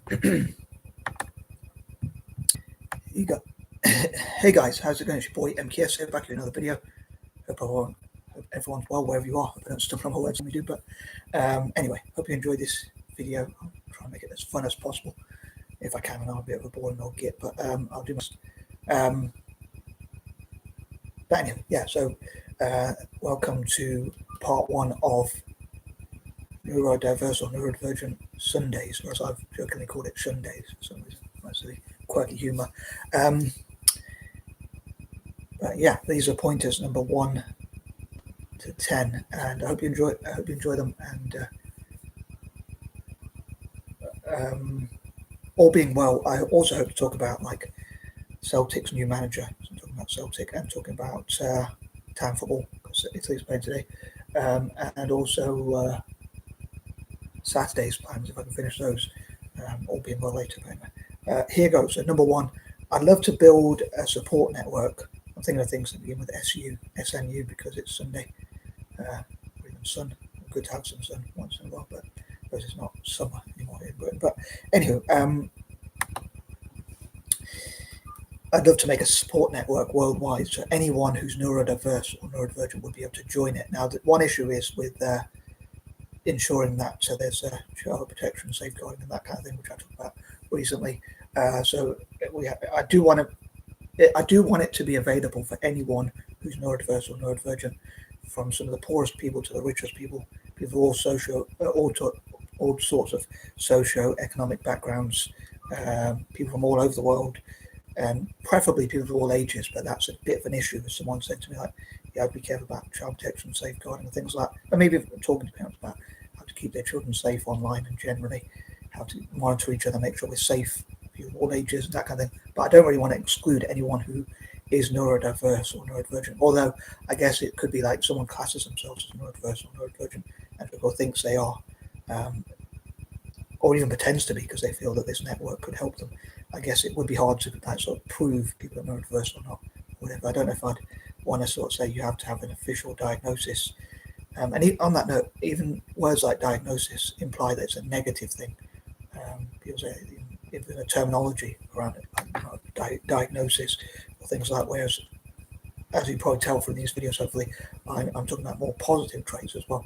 You go. Hey guys, how's it going? It's your boy M.K.S here, back with another video. Hope everyone's well wherever you are. Hope I don't stumble on my words when we do, but anyway, hope you enjoyed this video. I'll try and make it as fun as possible if I can, and I'm a bit of a boring old git, but I'll do my best. But anyway, yeah, so welcome to part one of NeuroDIVERSE or NeuroDIVERGENT Sundays, or as I've jokingly called it, Shundays for some reason. That's the quirky humour. But yeah, these are pointers number 1 to 10, and I hope you enjoy them. And all being well, I also hope to talk about like Celtic's new manager. So I'm talking about Celtic and talking about town football because Italy's playing today, and also Saturday's plans if I can finish those. All being well later. Here goes. So number 1, I'd love to build a support network. I'm thinking of things that begin with SNU because it's Sunday, or even sun. Good to have some sun once in a while, but I suppose it's not summer anymore in Britain. But anywho, I'd love to make a support network worldwide, so anyone who's neurodiverse or neurodivergent would be able to join it. Now, one issue is with ensuring that there's child protection, safeguarding, and that kind of thing, which I talked about recently. So I do want it to be available for anyone who's neurodiverse or neurodivergent, from some of the poorest people to the richest people, people of all sorts of socio-economic backgrounds, people from all over the world, and preferably people of all ages. But that's a bit of an issue. As someone said to me, like, yeah, I'd be careful about child protection, safeguarding, and things like that. And maybe talking to parents about how to keep their children safe online and generally how to monitor each other, make sure we're safe, people of all ages, and that kind of thing. But I don't really want to exclude anyone who is neurodiverse or neurodivergent, although I guess it could be like someone classes themselves as neurodiverse or neurodivergent and people thinks they are, or even pretends to be because they feel that this network could help them. I guess it would be hard to sort of prove people are neurodiverse or not, whatever. I don't know if I'd want to sort of say you have to have an official diagnosis. And on that note, even words like diagnosis imply that it's a negative thing. People say even a terminology around it, like diagnosis or things like that. Whereas, as you probably tell from these videos, hopefully, I'm talking about more positive traits as well.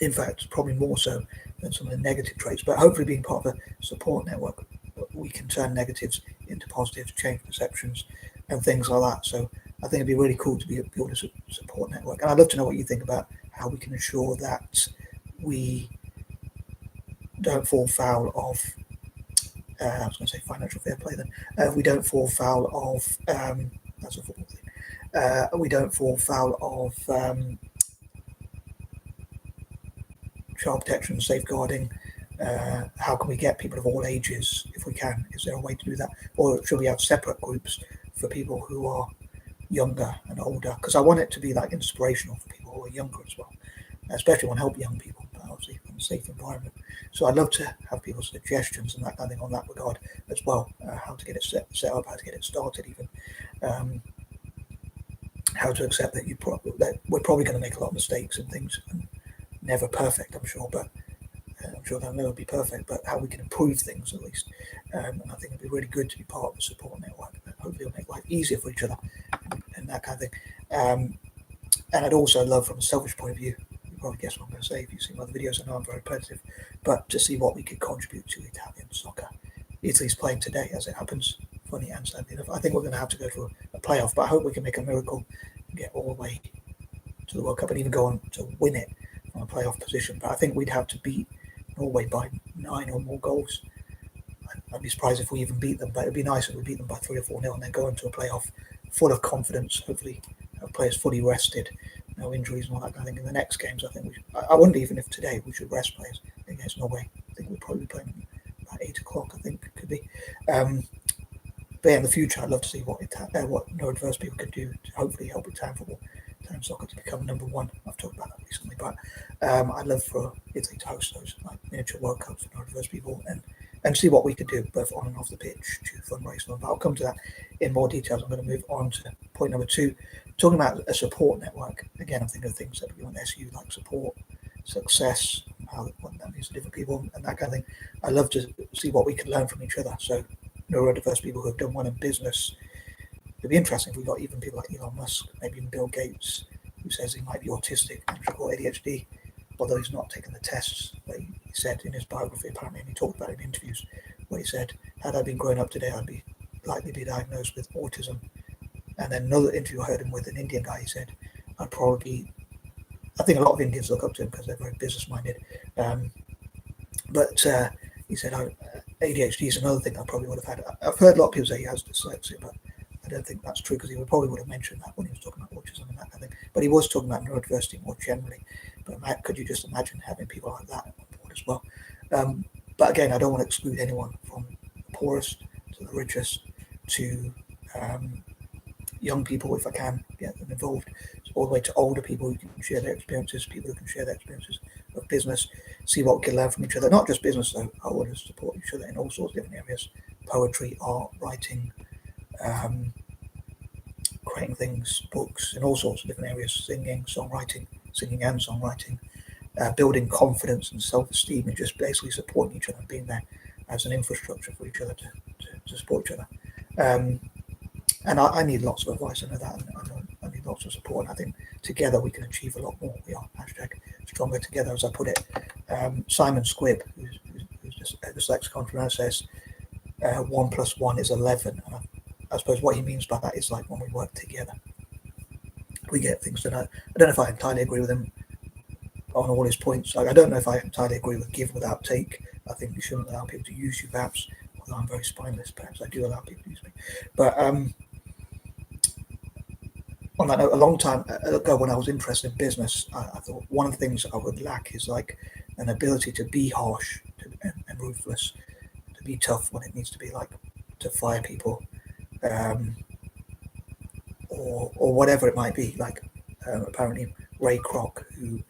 In fact, probably more so than some of the negative traits. But hopefully, being part of a support network, we can turn negatives into positives, change perceptions, and things like that. So I think it'd be really cool to build a support network. And I'd love to know what you think about how we can ensure that we don't fall foul of, I was going to say financial fair play then, we don't fall foul of, that's a football thing, we don't fall foul of child protection, safeguarding. How can we get people of all ages if we can? Is there a way to do that? Or should we have separate groups for people who are younger and older? Because I want it to be like inspirational for people who are younger as well. I especially want to help young people, but obviously in a safe environment. So I'd love to have people's suggestions and that kind of thing on that regard as well. How to get it set up, how to get it started, even how to accept that that we're probably going to make a lot of mistakes and things, and never perfect, I'm sure, but I'm sure they'll never be perfect. But how we can improve things at least, and I think it'd be really good to be part of the support network. Hopefully, it'll make life easier for each other and that kind of thing. And I'd also love, from a selfish point of view, you probably guess what I'm going to say if you've seen my other videos. I know I'm very repetitive, but to see what we could contribute to Italian soccer. Italy's playing today, as it happens. Funny and sadly enough, I think we're going to have to go to a playoff, but I hope we can make a miracle and get all the way to the World Cup and even go on to win it from a playoff position. But I think we'd have to beat Norway by 9 or more goals. I'd be surprised if we even beat them, but it'd be nice if we beat them by 3 or 4-0 and then go into a playoff full of confidence. Hopefully, have players fully rested, no injuries and all that kind of thing. In the next games, I think I wonder even if today we should rest players against Norway. I think we'll probably be playing about 8 o'clock. I think it could be. But yeah, in the future, I'd love to see what neurodiverse people could do to hopefully help with town football, town soccer to become number 1. I've talked about that recently, but I'd love for Italy to host those like miniature World Cups for neurodiverse people and see what we could do both on and off the pitch to fundraise them. But I'll come to that in more details. I'm going to move on to point number 2, talking about a support network. Again, I'm thinking of things that we want SU like support, success, what that means of different people and that kind of thing. I love to see what we can learn from each other. So neurodiverse people who have done well in business. It'd be interesting if we got even people like Elon Musk, maybe even Bill Gates, who says he might be autistic and or ADHD, although he's not taken the tests. But he said in his biography, apparently, and he talked about it in interviews, where he said, had I been growing up today, I'd be likely to be diagnosed with autism. And then another interview I heard him with an Indian guy, he said, I'd probably, I think a lot of Indians look up to him because they're very business-minded. But he said, ADHD is another thing I probably would have had. I've heard a lot of people say he has dyslexia, but I don't think that's true because he probably would have mentioned that when he was talking about autism and that kind of thing. But he was talking about neurodiversity more generally. But could you just imagine having people like that on board as well? But again, I don't want to exclude anyone from the poorest to the richest to young people, if I can get them involved, so all the way to older people who can share their experiences, people who can share their experiences of business, see what we can learn from each other. Not just business though, I want to support each other in all sorts of different areas: poetry, art, writing, creating things, books, in all sorts of different areas, singing and songwriting, building confidence and self-esteem, and just basically supporting each other and being there as an infrastructure for each other to support each other. And I need lots of advice, I know that, and I need lots of support, and I think together we can achieve a lot more. We are #stronger together, as I put it. Simon Squibb, who's just a dyslexic entrepreneur, says 1 + 1 is 11, and I suppose what he means by that is like when we work together, we get things done. I don't know if I entirely agree with him on all his points. Like, I don't know if I entirely agree with give without take. I think you shouldn't allow people to use you, perhaps, although I'm very spineless, perhaps I do allow people to use me. But on that note, a long time ago when I was interested in business, I thought one of the things I would lack is like an ability to be harsh and ruthless, to be tough when it needs to be, like to fire people, or whatever it might be. Like apparently Ray Kroc, who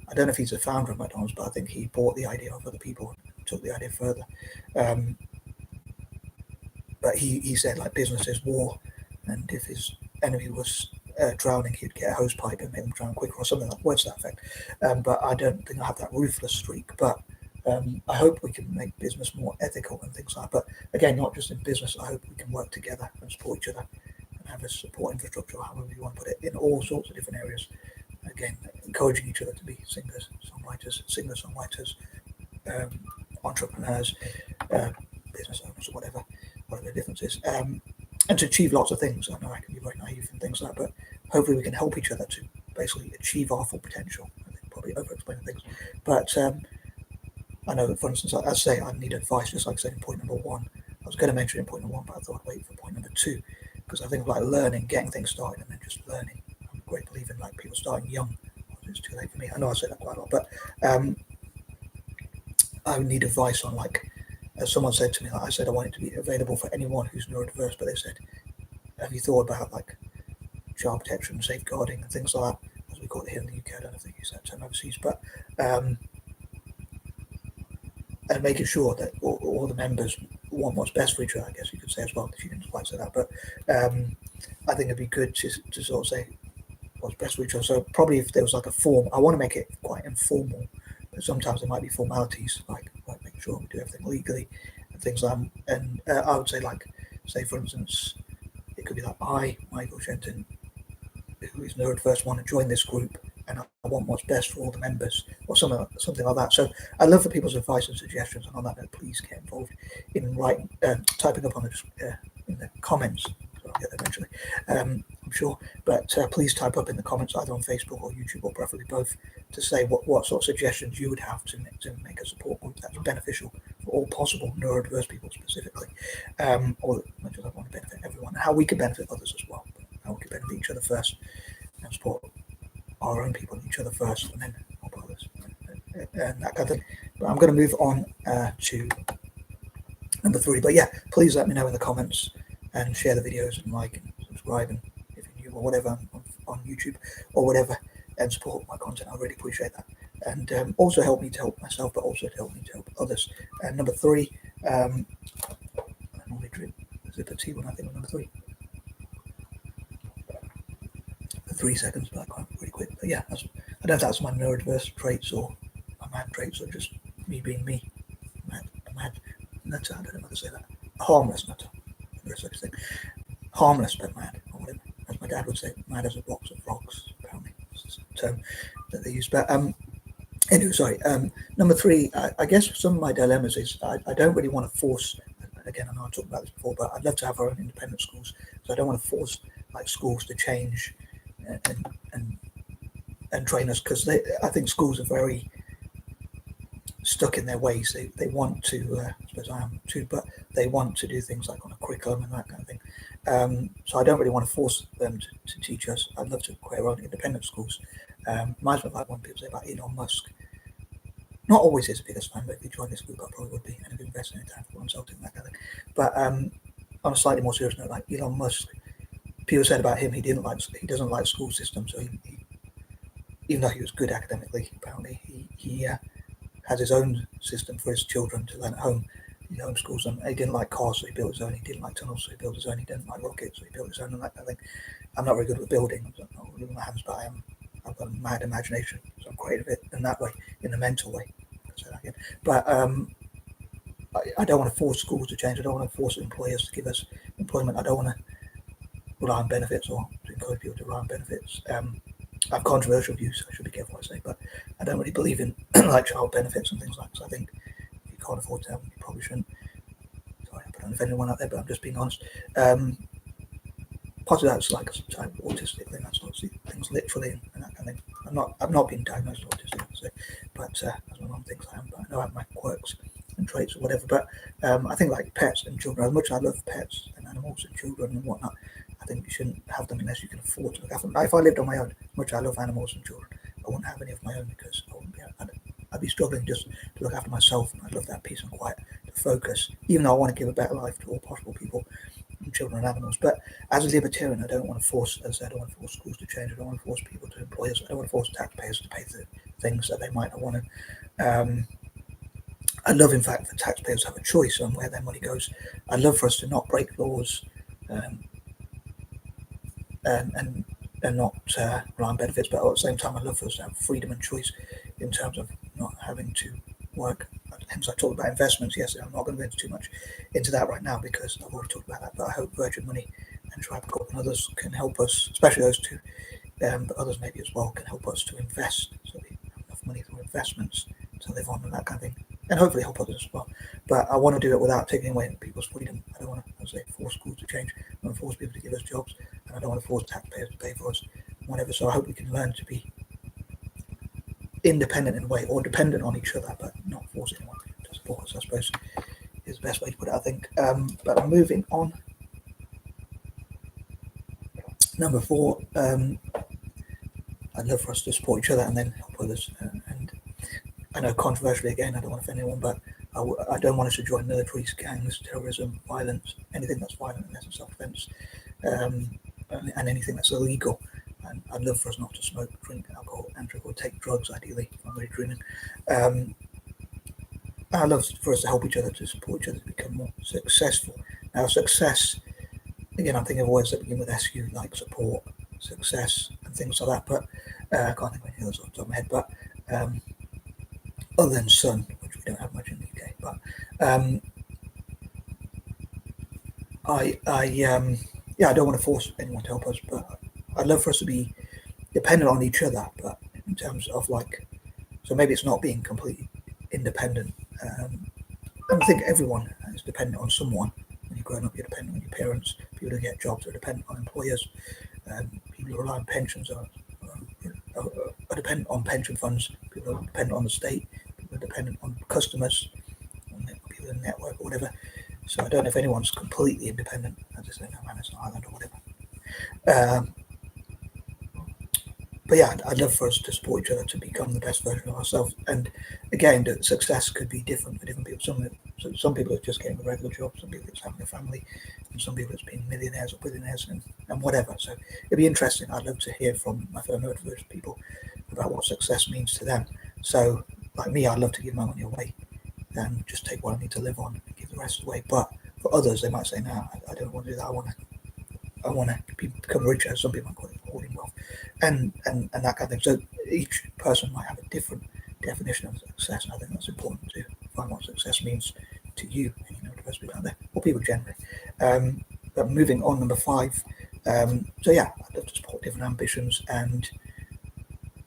I don't know if he's a founder of McDonald's, but I think he bought the idea of other people and took the idea further. But he said like business is war, and if his enemy was drowning, he'd get a hose pipe and make them drown quicker, or something like words to that effect. But I don't think I have that ruthless streak. But I hope we can make business more ethical and things like that. But again, not just in business, I hope we can work together and support each other and have a support infrastructure, or however you want to put it, in all sorts of different areas. Again, encouraging each other to be singers, songwriters, entrepreneurs, business owners, or whatever the difference is. And to achieve lots of things. I know I can be very naive and things like that, but hopefully we can help each other to basically achieve our full potential. I think probably over-explaining things. But I know that, for instance, I say I need advice, just like saying point number 1. I was going to mention in point number 1, but I thought I'd wait for point number 2, because I think like learning, getting things started, and then just learning. I'm a great believer in like people starting young. It's too late for me. I know I say that quite a lot, but I need advice on, like, as someone said to me, like I said, I want it to be available for anyone who's neurodiverse, but they said, have you thought about like child protection, safeguarding, and things like that, as we call it here in the UK? I don't know if they use that term overseas, but and making sure that all the members want what's best for each other, I guess you could say as well. She didn't quite say that, but I think it'd be good to sort of say what's best for each other. So probably if there was like a form, I want to make it quite informal, but sometimes there might be formalities, like making sure we do everything legally and things like that. And I would say, like, say for instance, it could be like, I, Michael Shenton, who is neurodiverse, want to join this group, and I want what's best for all the members, or something like that. So I'd love for people's advice and suggestions, and on that note, please get involved in writing, typing up on in the comments. I'll get there eventually, I'm sure. But please type up in the comments, either on Facebook or YouTube, or preferably both, to say what sort of suggestions you would have to make a support group that's beneficial for all possible neurodiverse people specifically, or much as I want to benefit everyone, how we can benefit others as well, how we can benefit each other first and support our own people and each other first, and then help others, and that kind of thing. But I'm going to move on to number 3. But yeah, please let me know in the comments, and share the videos, and like and subscribe, and if you're new or whatever on YouTube or whatever, and support my content. I really appreciate that, and also help me to help myself, but also to help me to help others. And number 3, I normally drink a sip of tea when I think of number 3. 3 seconds, but I can't really quick. But yeah, I don't know if that's my neurodiverse traits or my man traits, or just me being me, a mad nutter. I don't know how to say that. A harmless nutter. There's such a thing. Harmless but mad, or whatever. As my dad would say, mad as a box of frogs. Apparently, it's a term that they use. But anyway, sorry. Number 3, I guess some of my dilemmas is I don't really want to force. Again, I know I talked about this before, but I'd love to have our own independent schools. So I don't want to force like schools to change and train us, because I think schools are very stuck in their ways. They want to, I suppose I am too, but they want to do things like on a curriculum and that kind of thing. So I don't really want to force them to teach us. I'd love to create our own independent schools. Reminds me of like when people say about Elon Musk. Not always his biggest fan, but if he joined this group, I probably would be, and if he invested in time for consulting, that kind of thing. But on a slightly more serious note, like Elon Musk, people said about him he doesn't like school systems. So he even though he was good academically, apparently he has his own system for his children to learn at home. He homeschools them. He didn't like cars, so he built his own. He didn't like tunnels, so he built his own. He didn't like rockets, so he built his own, and that kind of thing. I'm not very good with building. I'm not really with my hands, but I've got a mad imagination, so I'm creative in that way, in a mental way. I'll say that again. But I don't want to force schools to change. I don't want to force employers to give us employment. I don't want to rely on benefits or to encourage people to rely on benefits. I have controversial views, I should be careful what I say, but I don't really believe in like child benefits and things like that. So I think if you can't afford to have them, you probably shouldn't. Sorry, I don't offend anyone out there, but I'm just being honest. Part of that's like some type of autistic thing. I sort of see things literally and that kind of thing. I'm not being diagnosed autistic, so, but as my mum thinks I am. But I know I have my quirks and traits or whatever. But I think like pets and children, as much as I love pets and animals and children and whatnot, I think you shouldn't have them unless you can afford to look after them. If I lived on my own, as much as I love animals and children, I wouldn't have any of my own because I'd be struggling just to look after myself, and I'd love that peace and quiet to focus. Even though I want to give a better life to all possible people, and children and animals. But as a libertarian, I don't want to force, as I said, I don't want to force schools to change. I don't want to force people to employ us. I don't want to force taxpayers to pay for things that they might not want to. I love, in fact, for taxpayers to have a choice on where their money goes. I love for us to not break laws. And not rely on benefits, but at the same time, I love for us to have freedom and choice in terms of not having to work. Hence, I talked about investments yesterday. I'm not going to go into too much into that right now because I've already talked about that. But I hope Virgin Money and Tribe Corp and others can help us, especially those two, but others maybe as well, can help us to invest so we have enough money through investments to live on and that kind of thing, and hopefully help others as well. But I want to do it without taking away people's freedom. I don't want to, as I say, force schools to change. I want to force people to give us jobs, and I don't want to force taxpayers to pay for us, whatever. So I hope we can learn to be independent in a way, or dependent on each other, but not force anyone to support us, I suppose, is the best way to put it, I think. But moving on. Number 4, I'd love for us to support each other and then help others. And I know controversially, again, I don't want to offend anyone, but I don't want us to join militaries, gangs, terrorism, violence, anything that's violent unless it's self-defense, and anything that's illegal. And I'd love for us not to smoke, drink alcohol, and or take drugs, ideally, if I'm really dreaming. I'd love for us to help each other, to support each other, to become more successful. Now, success, again, I'm thinking of words that begin with SU, like support, success, and things like that, but I can't think of any others off the top of my head. But other than sun, which we don't have much in the UK, but I don't want to force anyone to help us, but I'd love for us to be dependent on each other, but in terms of like, so maybe it's not being completely independent. And I think everyone is dependent on someone. When you're growing up, you're dependent on your parents. People who get jobs are dependent on employers. People who rely on pensions are dependent on pension funds. People are dependent on the state. People are dependent on customers, on people in the network or whatever. So I don't know if anyone's completely independent. I just say, no man, it's an island or whatever. But yeah, I'd love for us to support each other to become the best version of ourselves. And again, the success could be different for different people. Some people are just getting a regular job, some people it's having a family, and some people it's being millionaires or billionaires and whatever. So it'd be interesting. I'd love to hear from my fellow NeuroDIVERGENT people about what success means to them. So, like me, I'd love to give my money away and just take what I need to live on and give the rest away. But for others, they might say, no, I don't want to do that. I want to become richer. Some people might call it hoarding wealth, and that kind of thing. So each person might have a different definition of success, and I think that's important to find what success means to you, and diverse people out there, or people generally. But moving on, number 5. So yeah, I'd love to support different ambitions and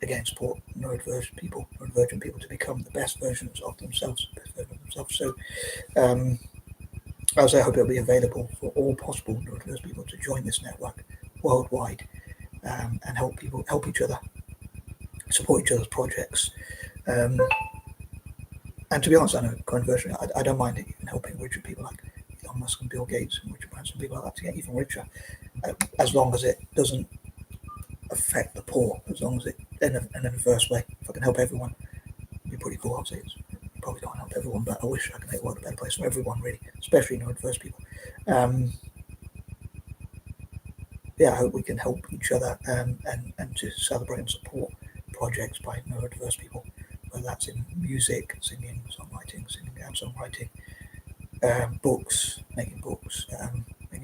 again support neurodivergent people to become the best versions of themselves. So as I hope it'll be available for all possible neurodiverse people to join this network worldwide, and help each other, support each other's projects. And to be honest, I know controversially, I don't mind even helping richer people like Elon Musk and Bill Gates and Richard Branson, people like that, to get even richer, as long as it doesn't affect the poor, as long as it in an adverse way. If I can help everyone, it'd be pretty cool. Obviously, it's probably can't help everyone, but I wish I could make the world a better place for everyone, really, especially neurodiverse people. Yeah, I hope we can help each other and to celebrate and support projects by neurodiverse people, whether that's in music, singing, songwriting, and songwriting, books, making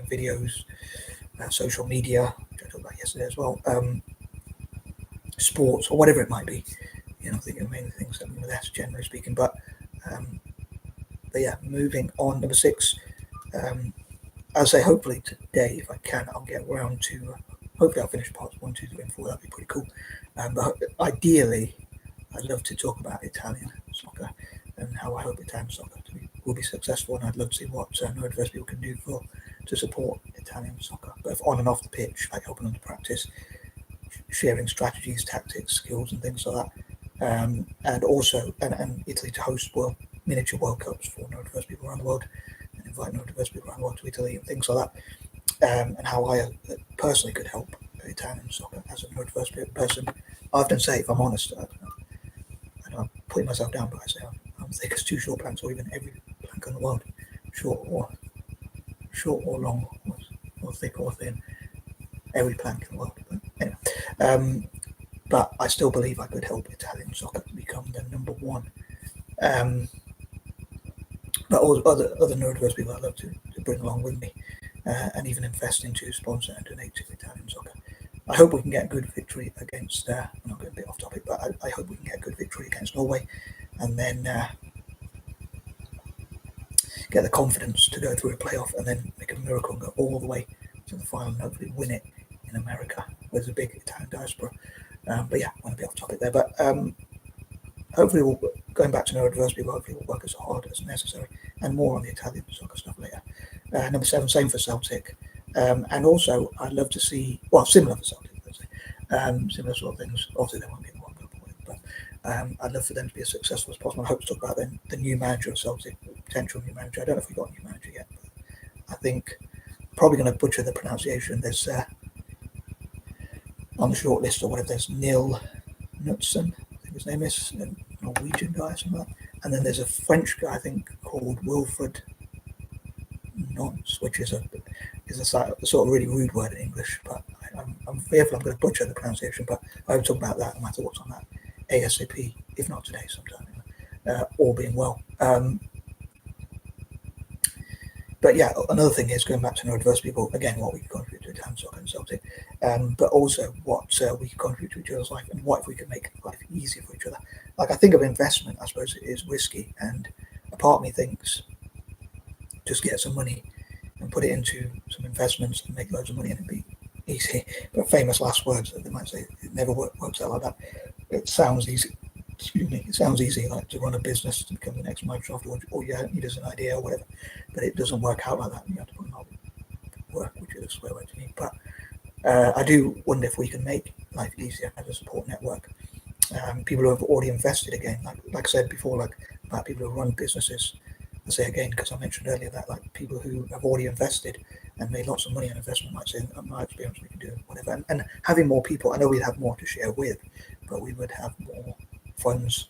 videos, social media, which I talked about yesterday as well, sports, or whatever it might be. I think the main things that with S, generally speaking. But yeah, moving on, number 6. I'll say hopefully today, if I can, I'll get around to. Hopefully, I'll finish parts 1, 2, 3, and 4. That'd be pretty cool. But ideally, I'd love to talk about Italian soccer and how I hope Italian soccer will be successful. And I'd love to see what neurodiverse people can do to support Italian soccer, both on and off the pitch, like helping them to practice, sharing strategies, tactics, skills, and things like that. And also, and Italy to host miniature World Cups for neurodiverse people around the world, and invite neurodiverse people around the world to Italy and things like that. And how I personally could help Italian soccer as a neurodiverse person. I often say, if I'm honest, I'm putting myself down, but I say I'm thick as 2 short planks, or even every plank in the world, short or long, or thick or thin, every plank in the world. But anyway, but I still believe I could help Italian soccer to become the number 1. But all other neurodiverse people I'd love to bring along with me, and even invest into, sponsor, and donate to Italian soccer. I hope we can get a good victory against, I'm not going a bit off topic, but I hope we can get a good victory against Norway, and then get the confidence to go through a playoff and then make a miracle and go all the way to the final and hopefully win it in America. There's a big Italian diaspora. But yeah, I want to be off topic there. But hopefully, going back to neurodiverse people, hopefully we'll work as hard as necessary, and more on the Italian soccer stuff later. Number 7, same for Celtic. And also, I'd love to see, similar for Celtic, let's say, similar sort of things. Obviously, they won't be in the World Cup, but I'd love for them to be as successful as possible. I hope to talk about the new manager of Celtic, potential new manager. I don't know if we've got a new manager yet, but I think probably going to butcher the pronunciation. There's on the short list or whatever, there's Neil Knutsen, I think his name is, a Norwegian guy or something like that. And then there's a French guy, I think, called Wilfred Nonce, which is a sort of really rude word in English, but I'm fearful I'm going to butcher the pronunciation, but I will talk about that and my thoughts on that ASAP, if not today, sometime, all being well. But yeah, another thing is going back to neurodiverse people, again, what we can contribute to Italian soccer and Celtic, but also what we can contribute to each other's life, and what if we can make life easier for each other. Like, I think of investment, I suppose it is risky, and a part of me thinks just get some money and put it into some investments and make loads of money and it'd be easy. But famous last words, they might say, it never works out like that. It sounds easy. It sounds easy, like to run a business, to become the next Microsoft, or all you need is an idea or whatever. But it doesn't work out like that. You have to put in all the work, which is a swear word to me. But I do wonder if we can make life easier as a support network. People who have already invested, again, like I said before, like about people who run businesses. I say again because I mentioned earlier that like people who have already invested and made lots of money on investment might say, in my experience, we can do whatever. And having more people, I know we'd have more to share with, but we would have more funds,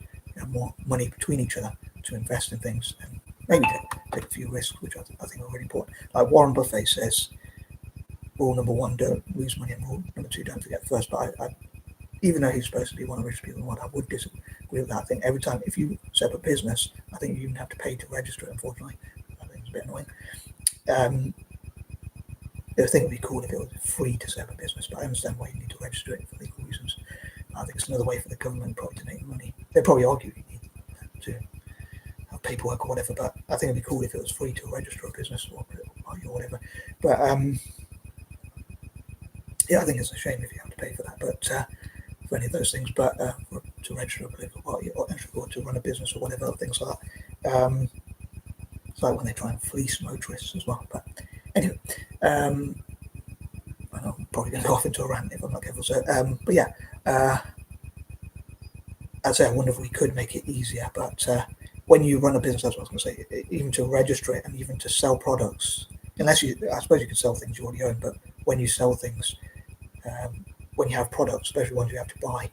more money between each other to invest in things, and maybe take a few risks, which I think are really important. Like Warren Buffett says, rule number 1, don't lose money, and rule number 2, don't forget first. But I even though he's supposed to be one of the richest people in the world, I would disagree with that. I think every time, if you set up a business, I think you even have to pay to register it, unfortunately. I think it's a bit annoying. I think it would be cool if it was free to set up a business, but I understand why you need to register it for legal reasons. I think it's another way for the government probably to make money they'll probably argue you need to have paperwork or whatever, but I think it'd be cool if it was free to register a business or whatever. But yeah, I think it's a shame if you have to pay for that, but for any of those things, but to register a political party or to run a business or whatever, things like that. It's like when they try and fleece motorists as well. But anyway, and I'm probably going to go off into a rant if I'm not careful. So, but yeah, I'd say I wonder if we could make it easier. But when you run a business, that's what I was going to say. Even to register it and even to sell products, unless you, I suppose you could sell things you already own. But when you sell things, when you have products, especially ones you have to buy,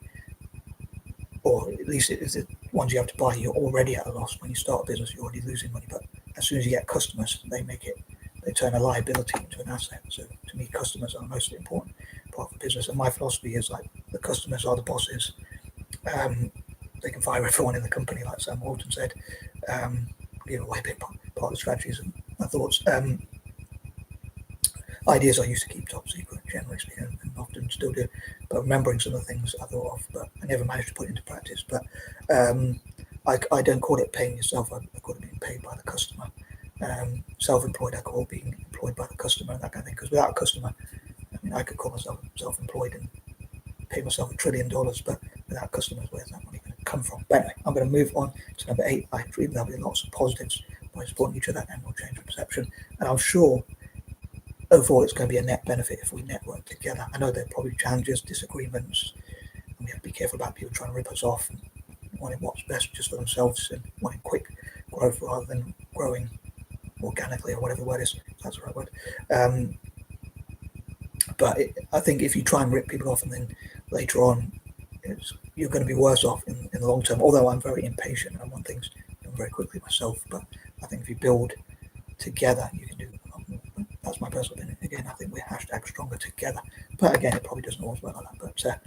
or at least it's the ones you have to buy, you're already at a loss. When you start a business, you're already losing money. But as soon as you get customers, they turn a liability into an asset. So to me, customers are the most important part of the business. And my philosophy is like the customers are the bosses. They can fire everyone in the company, like Sam Walton said. Give away a big part of the strategies and my thoughts. Ideas I used to keep top secret, generally speaking, and often still do. But remembering some of the things I thought of, but I never managed to put into practice. But I don't call it paying yourself. I call it being paid by the customer. Self-employed, I call being employed by the customer and that kind of thing. Because without a customer, I mean, I could call myself self-employed and pay myself $1 trillion, but without customers, where's that money going to come from? But anyway, I'm going to move on to number 8. I dream there'll be lots of positives by supporting each other and we'll change the perception. And I'm sure overall it's going to be a net benefit if we network together. I know there are probably challenges, disagreements, and we have to be careful about people trying to rip us off and wanting what's best just for themselves and wanting quick growth rather than growing organically or whatever the word is. If that's the right word. But I think if you try and rip people off and then later on you're going to be worse off in the long term. Although I'm very impatient and I want things done very quickly myself, but I think if you build together, you can do a lot more. But that's my personal opinion. Again, I think we're #stronger together. But again, it probably doesn't always work like that.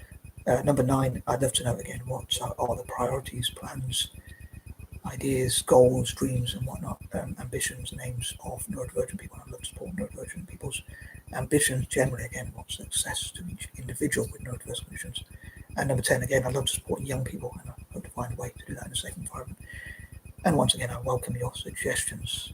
But number 9, I'd love to know again what are the priorities, plans, ideas, goals, dreams, and whatnot, ambitions and aims of neurodivergent people. I'd love to support neurodivergent people's ambitions generally. Again, what success to each individual with neurodiverse conditions. And number 10, again, I'd love to support young people, and I hope to find a way to do that in a safe environment. And once again, I welcome your suggestions.